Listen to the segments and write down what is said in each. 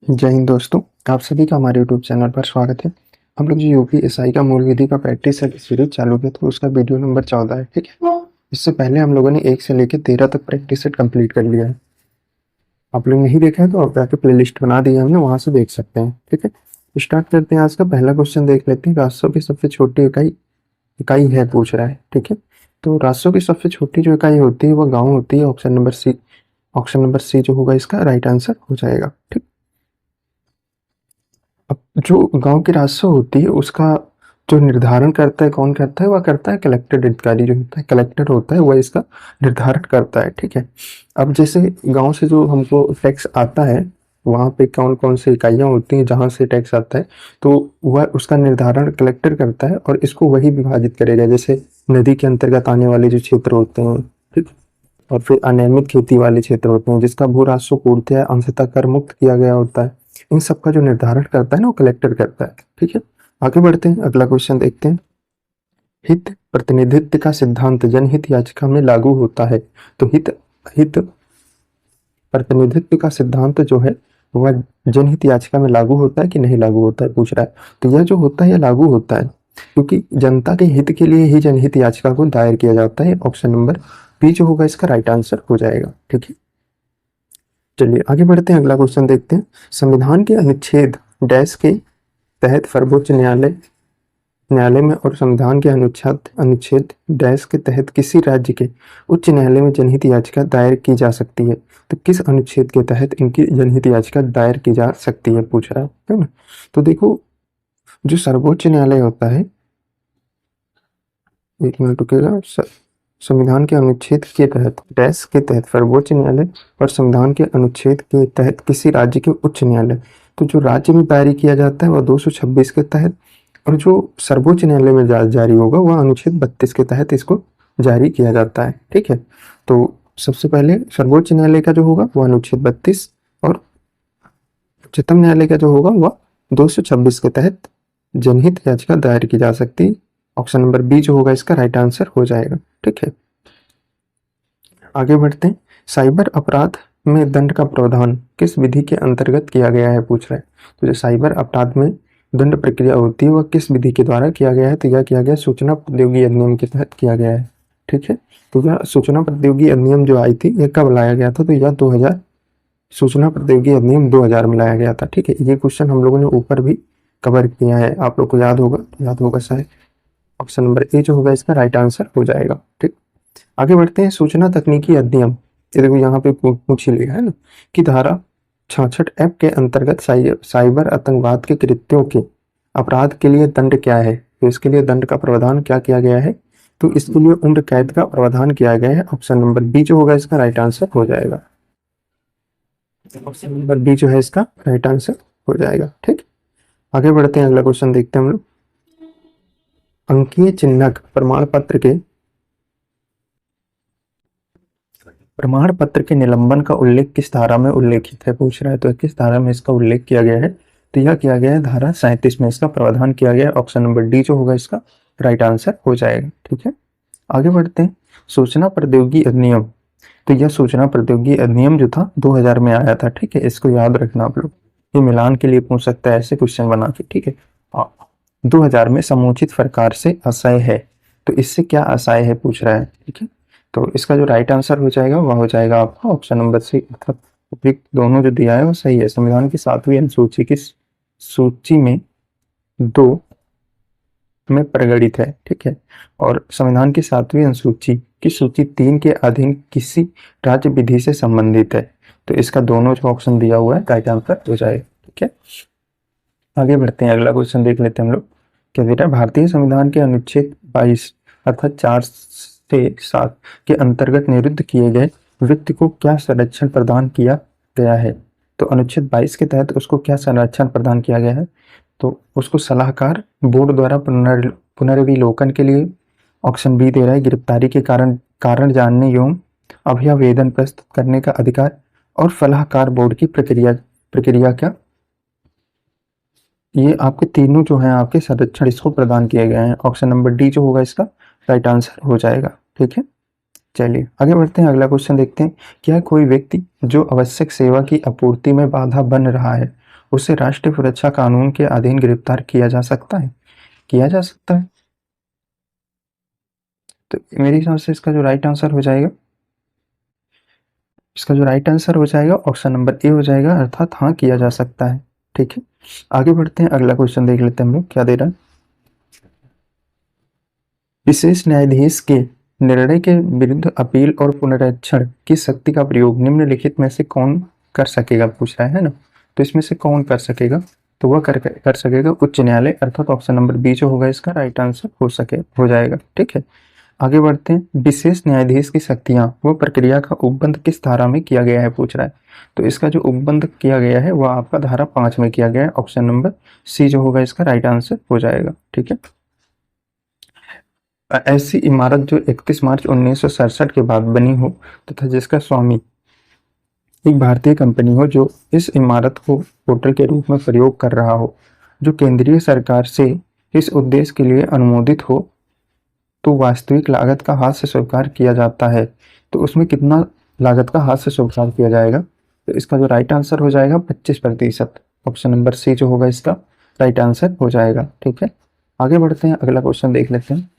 जय हिंद दोस्तों। आप सभी का हमारे यूट्यूब चैनल पर स्वागत है। हम लोग जो यूपीएसआई का मूल विधि का प्रैक्टिस सेट सीरीज चालू किया तो उसका वीडियो नंबर 14 है। ठीक है, इससे पहले हम लोगों ने 1 से लेकर 13 तक प्रैक्टिस सेट कंप्लीट कर लिया है। आप लोग नहीं देखा है तो आप जाके प्ले लिस्ट बना दी है हमने, वहां से देख सकते हैं। ठीक है, स्टार्ट करते हैं। आज का पहला क्वेश्चन देख लेते हैं। राजस्व की सबसे छोटी इकाई इकाई है पूछ रहा है। ठीक है, तो राजस्व की सबसे छोटी जो इकाई होती है वो गाँव होती है। Option number C, option number C जो होगा इसका राइट आंसर हो जाएगा। ठीक, अब जो गांव की राजस्व होती है उसका जो निर्धारण करता है, कौन करता है? वह करता है कलेक्टर अधिकारी जो होता है, कलेक्टर होता है, वह इसका निर्धारण करता है। ठीक है, अब जैसे गांव से जो हमको टैक्स आता है, वहाँ पे कौन कौन सी इकाइयाँ होती हैं जहाँ से टैक्स आता है, तो वह उसका निर्धारण कलेक्टर करता है और इसको वही विभाजित करेगा। जैसे नदी के अंतर्गत आने वाले जो क्षेत्र होते हैं, ठीक, और फिर अनियमित खेती वाले क्षेत्र होते हैं जिसका भू राजस्व पूर्णतः अंशतः कर मुक्त किया गया होता है, इन सब का जो निर्धारण करता है ना वो कलेक्टर करता है। ठीक है, आगे बढ़ते हैं, अगला क्वेश्चन देखते हैं। हित प्रतिनिधित्व का सिद्धांत जनहित याचिका में लागू होता है। तो हित हित प्रतिनिधित्व का सिद्धांत जो है वह जनहित याचिका में लागू होता है कि नहीं लागू होता है पूछ रहा है। तो यह जो होता है यह लागू होता है, क्योंकि जनता के हित के लिए ही जनहित याचिका को दायर किया जाता है। ऑप्शन नंबर बी जो होगा इसका राइट आंसर हो जाएगा। ठीक है, चलिए आगे बढ़ते हैं, अगला क्वेश्चन देखते हैं। संविधान के अनुच्छेद डैश के तहत सर्वोच्च न्यायालय न्यायालय में और संविधान के अनुच्छेद अनुच्छेद डैश के तहत किसी राज्य के उच्च न्यायालय में जनहित याचिका दायर की जा सकती है। तो किस अनुच्छेद के तहत इनकी जनहित याचिका दायर की जा सकती है पूछ रहा है ना। तो देखो, जो सर्वोच्च न्यायालय होता है, एक मिनट रुकेगा, संविधान के अनुच्छेद के तहत डैश के तहत सर्वोच्च न्यायालय और संविधान के अनुच्छेद के तहत किसी राज्य के उच्च न्यायालय, तो जो राज्य में दायर किया जाता है वह 226 के तहत, और जो सर्वोच्च न्यायालय में जारी होगा वह अनुच्छेद 32 के तहत इसको जारी किया जाता है। ठीक है, तो सबसे पहले सर्वोच्च न्यायालय का जो होगा वह अनुच्छेद 32 और उच्चतम न्यायालय का जो होगा वह 226 के तहत जनहित याचिका दायर की जा सकती है। ऑप्शन नंबर बी जो होगा इसका राइट आंसर हो जाएगा। ठीक है, आगे बढ़ते हैं। साइबर अपराध में दंड का प्रावधान किस विधि के अंतर्गत किया गया है पूछ रहा है। तो जो साइबर अपराध में दंड प्रक्रिया होती है वह किस विधि के द्वारा किया गया है? तो यह किया गया सूचना प्रौद्योगिकी अधिनियम के तहत किया गया है। ठीक है, तो यह सूचना प्रौद्योगिकी अधिनियम जो आई थी यह कब लाया गया था? तो यह 2000 सूचना प्रौद्योगिकी अधिनियम 2000 में लाया गया था। ठीक है, ये क्वेश्चन हम लोगों ने ऊपर भी कवर किया है, आप लोग को याद होगा शायद। ऑप्शन नंबर ए जो होगा इसका राइट आंसर हो जाएगा। ठीक, आगे बढ़ते हैं। सूचना तकनीकी अधिनियम, ये देखो यहाँ पे पूछ ही लिया है ना कि धारा 66 एफ के अंतर्गत साइबर आतंकवाद के कृत्यों के अपराध के लिए दंड क्या है? तो इसके लिए दंड का प्रावधान क्या किया गया है? तो इसके लिए उम्र कैद का प्रावधान किया गया है। ऑप्शन नंबर बी जो होगा इसका राइट आंसर हो जाएगा। ऑप्शन नंबर बी जो है इसका राइट आंसर हो जाएगा। ठीक, आगे बढ़ते हैं, अगला क्वेश्चन देखते हैं हम लोग। अंकीय चिन्हक प्रमाण पत्र के निलंबन का उल्लेख किस धारा में उल्लेखित है पूछ रहा है। तो किस धारा में इसका उल्लेख किया गया है? तो यह किया गया है धारा 37 में इसका प्रावधान किया गया है। ऑप्शन नंबर डी जो होगा इसका राइट आंसर हो जाएगा। ठीक है, आगे बढ़ते हैं। सूचना प्रौद्योगिकी अधिनियम, तो यह सूचना प्रौद्योगिकी अधिनियम जो था 2000 में आया था। ठीक है, इसको याद रखना आप लोग, ये मिलान के लिए पूछ सकता है ऐसे क्वेश्चन बना के। ठीक है, 2000 में समुचित प्रकार से असाय है, तो इससे क्या असाय है पूछ रहा है। ठीक है, तो इसका जो राइट आंसर हो जाएगा वह हो जाएगा आपका ऑप्शन नंबर सी, अर्थात उपयुक्त दोनों जो दिया है वो सही है। संविधान की 7वीं अनुसूची की सूची में 2 में प्रगणित है। ठीक है, और संविधान की 7वीं अनुसूची की सूची 3 के अधीन किसी राज्य विधि से संबंधित है। तो इसका दोनों जो ऑप्शन दिया हुआ है राइट आंसर हो जाएगा। ठीक है, आगे बढ़ते हैं, अगला क्वेश्चन देख लेते हैं हम लोग। क्या बेटा, भारतीय संविधान के अनुच्छेद 22 अर्थात 4 से 7 के अंतर्गत निरुद्ध किए गए व्यक्ति को क्या संरक्षण प्रदान किया गया है? तो अनुच्छेद 22 के तहत उसको क्या संरक्षण प्रदान किया गया है? तो उसको सलाहकार बोर्ड द्वारा पुनर्विलोकन के लिए, ऑप्शन बी दे रहा है गिरफ्तारी के कारण जानने एवं अभ्यावेदन प्रस्तुत करने का अधिकार, और सलाहकार बोर्ड की प्रक्रिया क्या, ये आपके तीनों जो हैं आपके संरक्षण इसको प्रदान किए गए हैं। ऑप्शन नंबर डी जो होगा इसका राइट आंसर हो जाएगा। ठीक है, चलिए आगे बढ़ते हैं, अगला क्वेश्चन देखते हैं। क्या कोई व्यक्ति जो आवश्यक सेवा की आपूर्ति में बाधा बन रहा है उसे राष्ट्रीय सुरक्षा कानून के अधीन गिरफ्तार किया जा सकता है, किया जा सकता है। तो मेरे हिसाब से इसका जो राइट आंसर हो जाएगा, ऑप्शन नंबर ए हो जाएगा, अर्थात हाँ किया जा सकता है। ठीक है, आगे बढ़ते हैं, अगला क्वेश्चन देख लेते हैं हम लोग क्या दे रहा है। विशेष न्यायाधीश के निर्णय के विरुद्ध अपील और पुनरीक्षण की शक्ति का प्रयोग निम्नलिखित में से कौन कर सकेगा, पूछ रहा है ना। तो इसमें से कौन कर सकेगा, तो वह कर सकेगा उच्च न्यायालय, अर्थात ऑप्शन नंबर बी जो होगा इसका राइट आंसर हो जाएगा। ठीक है, आगे बढ़ते हैं। विशेष न्यायाधीश की शक्तियां व प्रक्रिया का उपबंध किस धारा में किया गया है, पूछ रहा है। तो इसका जो उपबंध किया गया है वह आपका धारा 5 में किया गया है, ऑप्शन नंबर सी जो होगा इसका राइट आंसर हो जाएगा। ठीक है, ऐसी इमारत जो 31 मार्च 1967 के बाद बनी हो तथा जिसका स्वामी एक भारतीय कंपनी हो, जो इस इमारत को होटल के रूप में प्रयोग कर रहा हो, जो केंद्रीय सरकार से इस उद्देश्य के लिए अनुमोदित हो, तो वास्तविक लागत का हाथ से स्वीकार किया जाता है। तो उसमें कितना लागत का हाथ से स्वीकार किया जाएगा, तो इसका जो राइट आंसर हो जाएगा 25%, ऑप्शन नंबर सी जो होगा इसका राइट आंसर हो जाएगा। ठीक है, आगे बढ़ते हैं, अगला क्वेश्चन देख लेते हैं।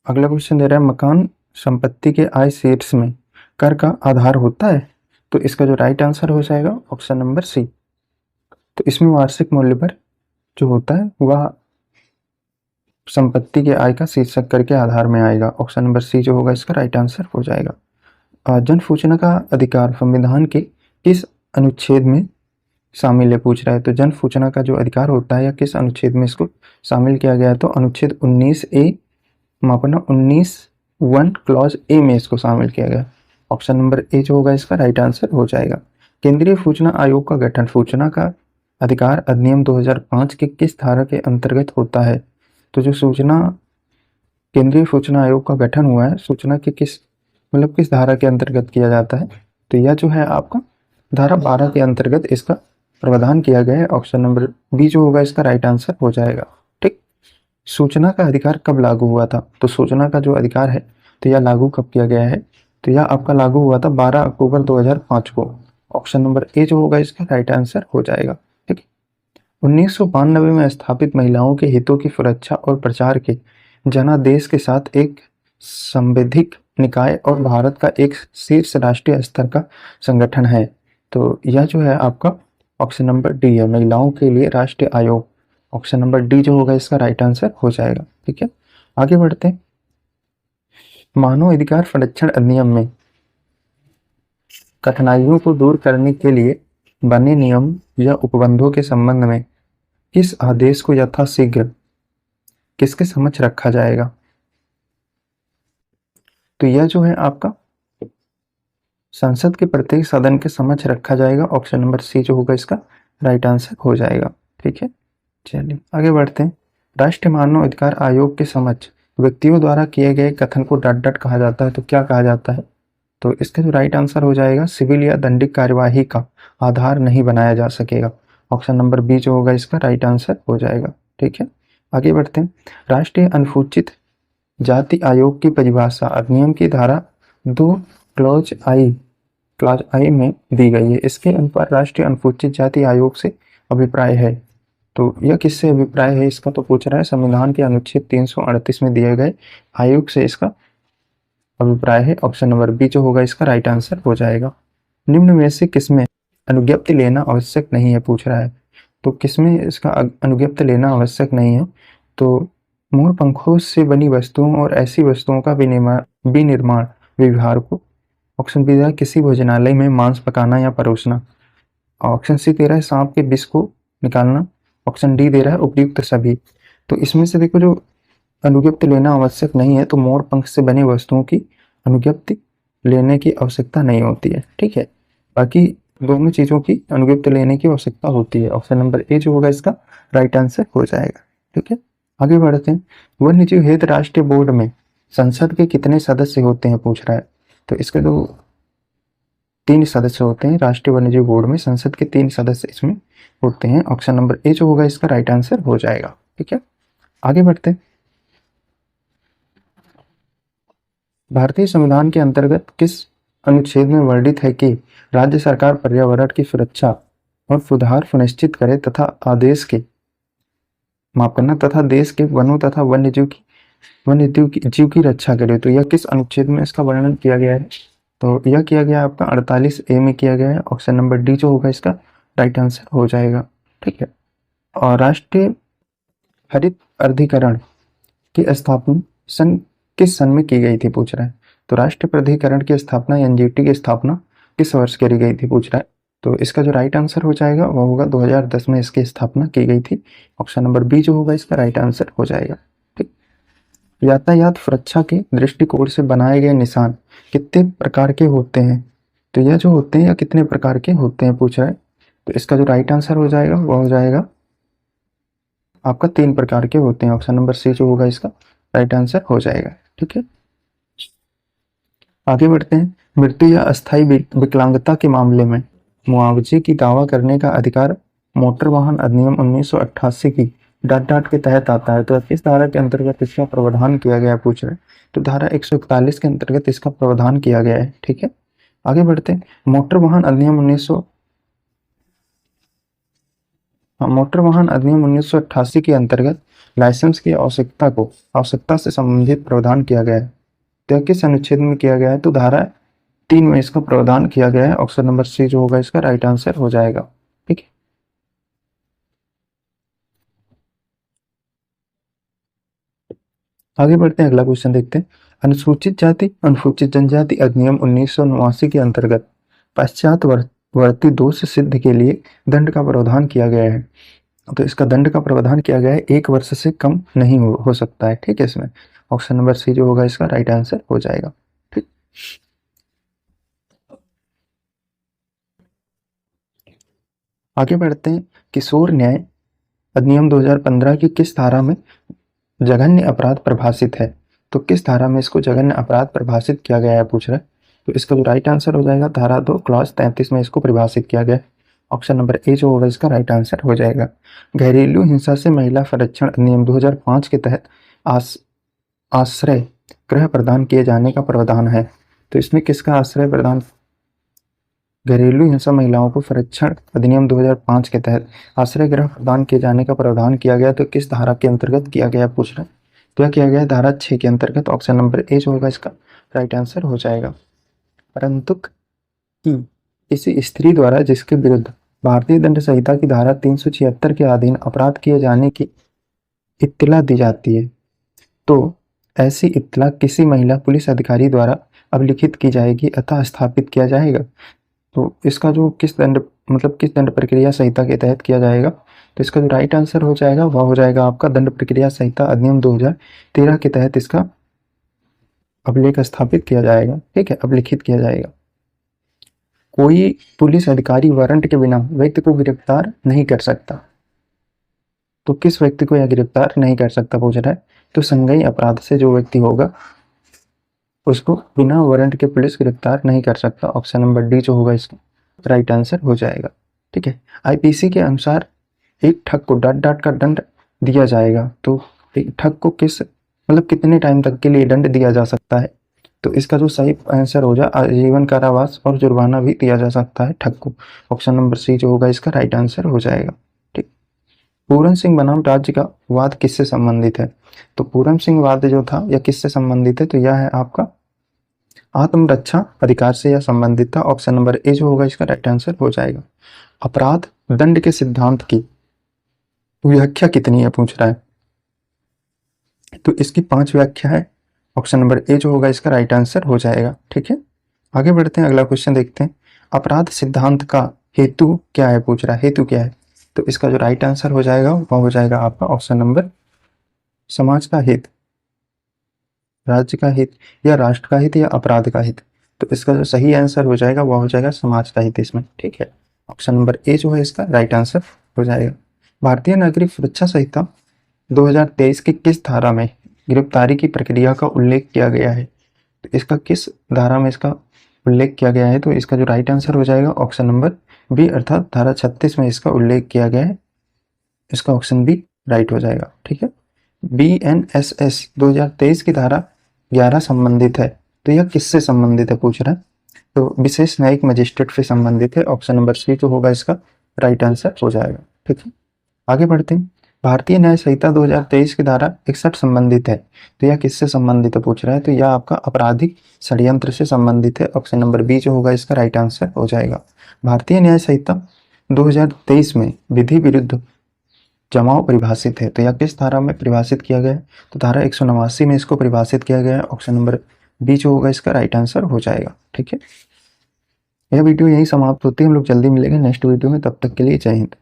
अगला क्वेश्चन दे रहा है, मकान संपत्ति के आय शीर्ष में कर का आधार होता है। तो इसका जो राइट आंसर हो जाएगा ऑप्शन नंबर सी। तो इसमें वार्षिक मूल्य पर जो होता है वह संपत्ति के आय का शीर्षक कर के आधार में आएगा, ऑप्शन नंबर सी जो होगा इसका राइट आंसर हो जाएगा। जन सूचना का अधिकार संविधान के किस अनुच्छेद में शामिल है, पूछ रहा है। तो जन सूचना का जो अधिकार होता है या किस अनुच्छेद में इसको शामिल किया गया है, तो अनुच्छेद 19A मापना 19(1) क्लॉज ए में इसको शामिल किया गया, ऑप्शन नंबर ए जो होगा इसका राइट आंसर हो जाएगा। केंद्रीय सूचना आयोग का गठन सूचना का अधिकार अधिनियम 2005 के किस धारा के अंतर्गत होता है। तो जो केंद्रीय सूचना आयोग का गठन हुआ है, सूचना के किस धारा के अंतर्गत किया जाता है, तो यह जो है आपका धारा 12 के अंतर्गत इसका प्रावधान किया गया है, ऑप्शन नंबर बी जो होगा इसका राइट आंसर हो जाएगा। ठीक, सूचना का अधिकार कब लागू हुआ था, तो सूचना का जो अधिकार है तो यह लागू कब किया गया है, तो यह आपका लागू हुआ था 12 अक्टूबर 2005 को, ऑप्शन नंबर ए जो होगा इसका राइट आंसर हो जाएगा। ठीक, 1992 में स्थापित महिलाओं के हितों की सुरक्षा और प्रचार के जनादेश के साथ एक संवैधानिक निकाय और भारत का एक शीर्ष राष्ट्रीय स्तर का संगठन है। तो यह जो है आपका ऑप्शन नंबर डी है, महिलाओं के लिए राष्ट्रीय आयोग, ऑप्शन नंबर डी जो होगा इसका राइट आंसर हो जाएगा। ठीक है, आगे बढ़ते हैं। मानव अधिकार संरक्षण अधिनियम में कठिनाइयों को दूर करने के लिए बने नियम या उपबंधों के संबंध में किस आदेश को यथाशीघ्र किसके समक्ष रखा जाएगा, तो यह जो है आपका संसद के प्रत्येक सदन के समक्ष रखा जाएगा, ऑप्शन नंबर सी जो होगा इसका राइट आंसर हो जाएगा। ठीक है, चलिए आगे बढ़ते हैं। राष्ट्रीय मानव अधिकार आयोग के समक्ष व्यक्तियों द्वारा किए गए कथन को डांट कहा जाता है, तो क्या कहा जाता है, तो इसका जो राइट आंसर हो जाएगा सिविल या दंडिक कार्यवाही का आधार नहीं बनाया जा सकेगा, ऑप्शन नंबर बी जो होगा इसका राइट आंसर हो जाएगा। ठीक है, आगे बढ़ते हैं। राष्ट्रीय अनुसूचित जाति आयोग की परिभाषा अधिनियम की धारा 2 क्लॉज आई में दी गई है। इसके अनुसार राष्ट्रीय अनुसूचित जाति आयोग से अभिप्राय है, तो यह किससे अभिप्राय है इसका, तो पूछ रहा है संविधान के अनुच्छेद 338 में दिए गए आयोग से इसका अभिप्राय है, ऑप्शन नंबर बी जो होगा इसका राइट आंसर हो जाएगा। निम्न में से किसमें अनुज्ञप्ति लेना आवश्यक नहीं है, पूछ रहा है। तो किसमें इसका अनुज्ञप्ति लेना आवश्यक नहीं है, तो मोर पंखों से बनी वस्तुओं और ऐसी वस्तुओं का विनिर्माण व्यवहार को, ऑप्शन बी है किसी भोजनालय में मांस पकाना या परोसना, ऑप्शन सी दे रहा है सांप के विष को निकालना, ऑप्शन डी दे रहा है उपयुक्त सभी। तो इसमें से देखो जो अनुज्ञप्ति लेना आवश्यक नहीं है, तो मोर पंख से बनी वस्तुओं की अनुज्ञप्ति लेने की आवश्यकता नहीं होती है। ठीक है, बाकी दोनों चीजों की अनुज्ञप्ति लेने की आवश्यकता होती है, ऑप्शन नंबर ए जो होगा इसका राइट आंसर हो जाएगा। ठीक है, आगे बढ़ते हैं। वन्यजीव हित राष्ट्रीय बोर्ड में संसद के कितने सदस्य होते हैं, पूछ रहा है। तो इसके तो 3 सदस्य होते हैं, राष्ट्रीय वन्यजीव बोर्ड में संसद के 3 सदस्य इसमें होते हैं, ऑप्शन नंबर ए जो होगा इसका राइट आंसर हो जाएगा। ठीक है, आगे बढ़ते हैं। भारतीय संविधान के अंतर्गत किस अनुच्छेद में वर्णित है कि राज्य सरकार पर्यावरण की सुरक्षा और सुधार सुनिश्चित करे तथा आदेश के माफ करना तथा देश के वनों तथा वन्य जीव की रक्षा करे। तो यह किस अनुच्छेद में इसका वर्णन किया गया है? तो यह किया गया आपका 48A में किया गया है। ऑप्शन नंबर डी जो होगा इसका राइट आंसर हो जाएगा। ठीक है। और राष्ट्रीय हरित अधिकरण की स्थापना किस सन में की गई थी पूछ रहा है। तो राष्ट्रीय प्राधिकरण की स्थापना एनजीटी की स्थापना किस वर्ष करी गई थी पूछ रहा है। तो इसका जो राइट आंसर हो जाएगा वो होगा 2010 में इसकी स्थापना की गई थी। ऑप्शन नंबर बी जो होगा इसका राइट आंसर हो जाएगा। ठीक। यातायात सुरक्षा के दृष्टिकोण से बनाए गए निशान कितने प्रकार के होते हैं? तो यह जो होते हैं या कितने प्रकार के होते हैं पूछ रहा है। तो इसका जो राइट आंसर हो जाएगा वह हो जाएगा आपका 3 प्रकार के होते हैं। ऑप्शन नंबर सी जो होगा इसका राइट आंसर हो जाएगा। ठीक है। आगे बढ़ते हैं। मृत्यु या अस्थायी विकलांगता के मामले में मुआवजे की दावा करने का अधिकार मोटर वाहन अधिनियम 1988 की डाट के तहत आता है। तो किस धारा के अंतर्गत इसका प्रावधान किया गया पूछ रहे हैं। तो धारा 141 के अंतर्गत इसका प्रावधान किया गया है। ठीक है। आगे बढ़ते हैं। मोटर वाहन अधिनियम 1988 के अंतर्गत लाइसेंस की आवश्यकता से संबंधित प्रावधान किया गया है। तो किस अनुच्छेद में किया गया है? तो धारा 3 में इसका प्रावधान किया गया है। ऑप्शन नंबर सी जो होगा इसका राइट आंसर हो जाएगा। ठीक है। आगे बढ़ते हैं। अगला क्वेश्चन देखते हैं। अनुसूचित जाति अनुसूचित जनजाति अधिनियम 1989 के अंतर्गत पश्चातवर्ती दोष सिद्ध के लिए दंड का प्रावधान किया गया है। तो इसका दंड का प्रावधान किया गया है 1 वर्ष से कम नहीं हो सकता है। ठीक है। इसमें ऑप्शन नंबर सी जो होगा इसका राइट आंसर हो जाएगा। ठीक। आगे बढ़ते हैं। किशोर न्याय अधिनियम 2015 की किस धारा में जघन्य अपराध परिभाषित है? तो किस धारा में इसको जघन्य अपराध परिभाषित किया गया है पूछ रहा है। तो इसका जो राइट आंसर हो जाएगा धारा 2 क्लॉज 33 में इसको परिभाषित किया गया है। ऑप्शन नंबर ए जो होगा इसका राइट आंसर हो जाएगा। घरेलू हिंसा से महिला संरक्षण अधिनियम 2005 के तहत आश्रय गृह प्रदान किए जाने का प्रावधान है। तो इसमें किसका आश्रय प्रदान? घरेलू हिंसा महिलाओं को संरक्षण अधिनियम 2005 के तहत आश्रय गृह प्रदान किए जाने का प्रावधान किया गया। तो किस धारा के अंतर्गत किया गया पूछ रहे हैं। तो यह किया गया धारा 6 के अंतर्गत। ऑप्शन नंबर ए जो होगा इसका राइट आंसर हो जाएगा। परंतु कि किसी स्त्री द्वारा जिसके विरुद्ध भारतीय दंड संहिता की धारा 376 के अधीन अपराध किए जाने की इत्तला दी जाती है तो ऐसी इत्तला किसी महिला पुलिस अधिकारी द्वारा अभिलिखित की जाएगी अथवा स्थापित किया जाएगा। तो इसका जो किस दंड प्रक्रिया संहिता के तहत किया जाएगा। तो इसका जो राइट आंसर हो जाएगा वह हो जाएगा आपका दंड प्रक्रिया संहिता अधिनियम 2013 के तहत इसका अभिलेख स्थापित किया जाएगा। ठीक है। अभिलिखित किया जाएगा। कोई पुलिस अधिकारी वारंट के बिना व्यक्ति को गिरफ्तार नहीं कर सकता। तो किस व्यक्ति को यह गिरफ्तार नहीं कर सकता पूछ रहा है। तो संज्ञेय अपराध से जो व्यक्ति होगा उसको बिना वारंट के पुलिस गिरफ्तार नहीं कर सकता। ऑप्शन नंबर डी जो होगा इसका राइट आंसर हो जाएगा। ठीक है। आईपीसी के अनुसार एक ठग को डाट का दंड दिया जाएगा। तो एक ठग को कितने टाइम तक के लिए दंड दिया जा सकता है? तो इसका जो सही आंसर हो जाए आजीवन कारावास और जुर्माना भी दिया जा सकता है ठग को। ऑप्शन नंबर सी जो होगा इसका राइट आंसर हो जाएगा। ठीक। पूरन सिंह बनाम राज्य का वाद किससे संबंधित है? तो पूरन सिंह वाद जो था यह किससे संबंधित है? तो यह है आपका आत्मरक्षा अधिकार से यह संबंधित था। ऑप्शन नंबर ए जो होगा इसका राइट आंसर हो जाएगा। अपराध दंड के सिद्धांत की व्याख्या कितनी है पूछ रहा है। तो इसकी 5 व्याख्या है। ऑप्शन नंबर ए जो होगा इसका राइट आंसर हो जाएगा। ठीक है। आगे बढ़ते हैं। अगला क्वेश्चन देखते हैं। अपराध सिद्धांत का हेतु क्या है पूछ रहा है। हेतु क्या है? तो इसका जो राइट आंसर हो जाएगा वह हो जाएगा आपका ऑप्शन नंबर समाज का हित, राज्य का हित या राष्ट्र का हित या अपराध का हित। तो इसका जो सही आंसर हो जाएगा वह हो जाएगा समाज का हित इसमें। ठीक है। ऑप्शन नंबर ए जो है इसका राइट आंसर हो जाएगा। भारतीय नागरिक सुरक्षा संहिता 2023 की किस धारा में गिरफ्तारी की प्रक्रिया का उल्लेख किया गया है? तो इसका किस धारा में इसका उल्लेख किया गया है? तो इसका जो राइट आंसर हो जाएगा ऑप्शन नंबर बी अर्थात धारा 36 में इसका उल्लेख किया गया है। इसका ऑप्शन बी राइट हो जाएगा। ठीक है। BNSS 2023 की धारा 11 संबंधित है तो यह किससे संबंधित है पूछ रहा है, तो विशेष न्यायिक मजिस्ट्रेट से संबंधित है। ऑप्शन नंबर सी जो होगा इसका राइट आंसर हो जाएगा। ठीक है, आगे बढ़ते हैं। भारतीय न्याय संहिता 2023 की धारा 61 संबंधित है, तो यह किससे संबंधित है पूछ रहा है, तो यह आपका आपराधिक षड्यंत्र से संबंधित है। ऑप्शन नंबर बी जो होगा इसका राइट आंसर हो जाएगा। भारतीय न्याय संहिता 2023 में विधि विरुद्ध जमाव परिभाषित है, तो यह किस धारा में परिभाषित किया गया है, तो धारा 189 में इसको परिभाषित किया गया है। ऑप्शन नंबर बी जो होगा इसका राइट आंसर हो जाएगा। ठीक है, यह वीडियो यही समाप्त होती है। हम लोग जल्दी मिलेंगे नेक्स्ट वीडियो में, तब तक के लिए जय हिंद।